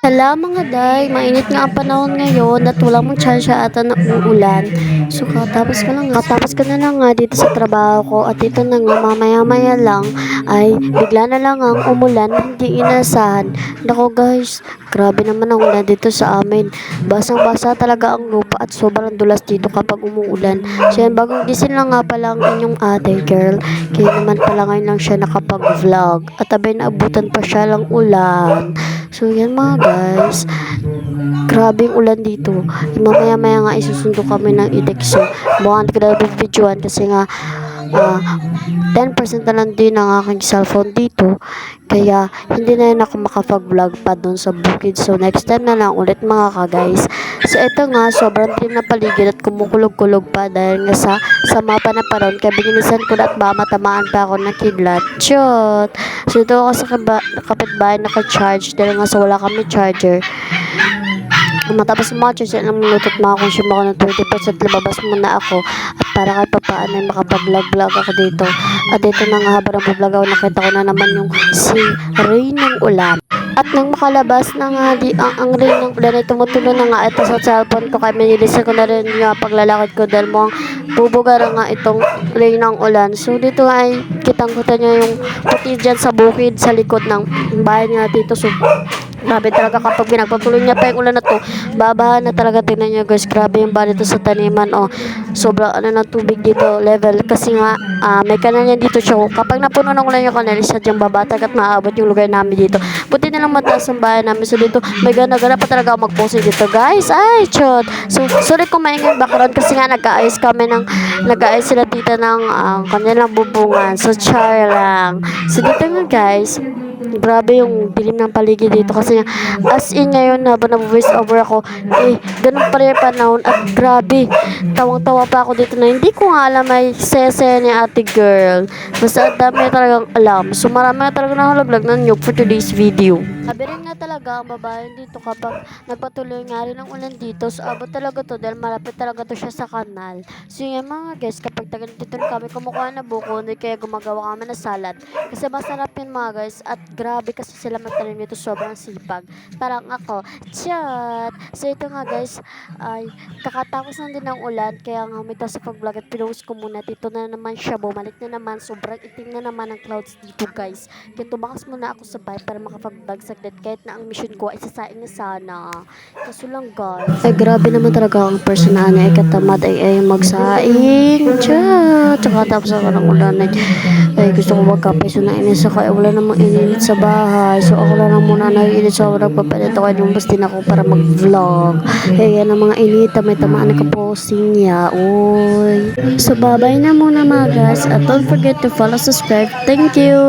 Hala mga day, mainit nga ang panahon ngayon at wala mong tsansya ata na uulan. So katapos ko na lang nga dito sa trabaho ko at ito na nga mamaya-maya lang ay bigla na lang ang umulan, hindi inasahan. Nako guys, grabe naman ang ulan dito sa amin. Basang-basa talaga ang lupa at sobrang dulas dito kapag umuulan. So yan, bagong gising lang nga pala ang inyong ate girl. Kaya naman pala ngayon lang siya nakapag-vlog at abay naabutan pa siya lang ulan. So yan mga guys, grabe yung ulan dito. Mamaya-maya nga isusundo kami ng IDEX. So buwan ko na videoan kasi nga 10% na lang din ang aking cellphone dito. Kaya hindi na yun ako makapag-vlog pa doon sa bukid. So next time na lang ulit mga ka-guys. So ito nga, sobrang din na paligid at kumukulog-kulog pa dahil nga sa mapa na paron. Kaya binilisan ko na at baka matamaan pa ako ng kidlat. Chot! So ito ako sa kapitbahay naka-charge dahil nga sa wala kami charger. Matapos mag-charge, ilang minuto at makakonsume ako ng 20%, lumabas muna ako at para kahit papaano ay makapag-vlog ako dito. At dito na nga habang nag-vlog ako, nakita ko na naman yung si rain ng ulan. At nang makalabas na nga ang rain ng ulan ay tumutulo na nga ito sa cellphone ko, kaya minilisan ko na rin yung paglalakad ko dahil mukhang bubuga na nga itong rain ng ulan. So dito ay kitang-kita niya yung puti dyan sa bukid sa likod ng bahay niya dito. So grabe talaga kapag pinagpatuloy niya pa yung ulan na to, babahan na talaga. Tingnan niyo guys, grabe yung bali to sa taniman. Sobrang ng tubig dito level kasi nga may kanal yan dito siya. Kapag napuno ng ulan yung kanal, isa diyang babatag at maabot yung lugar namin dito. Buti na lang mataas ang bahay namin. So dito may gana-gana pa talaga ako mag-post dito guys. Ay chot. So sorry kung maingay background kasi nga nag-aayos sila tita ng kanilang bubungan. So char lang. So dito nga guys, grabe yung dilim ng paligid dito kasi nga as in ngayon habang na-voice over ako ganun pa rin panahon at grabe tawang-tawa pa ako dito na hindi ko nga alam ay sese ni ate girl. Basta dami talagang alam. So marami na talaga nahalaglag ng nyug for today's video. Sabi rin nga talaga ang babae dito kapag nagpatuloy nga rin ang ulan dito. So abot talaga to dahil malapit talaga to siya sa kanal. So yun mga guys, kapag tagal dito kami kumukuha na buko, hindi kaya gumagawa kami na salad. Kasi masarap yun mga guys at grabe kasi sila magtanim dito, sobrang sipag. Parang ako, chat! So ito nga guys, ay kakatapos lang din ng ulan, kaya nga umitaw sa pag-vlog at pinost ko muna. Dito na naman siya, bumalik na naman, sobrang itim na naman ang clouds dito guys. Kaya tumakas muna ako sa bahay para makapag-vlog saglit kahit na ang mission ko ay sasain na sana. Kaso lang guys, ay grabe naman talaga ang person na ay katamad ay magsaing. Chat! Tsaka tapos ako ng ulan ay gusto ko magkape. So nainis ako, wala namang ininit sa bahay. So ako lang muna naiinit. So nagpapalit ako, lumabas din ako para mag-vlog. Yan ang mga inita, may tamaan na kaposing niya. Uy. So bye-bye na muna mga guys. At don't forget to follow, subscribe. Thank you!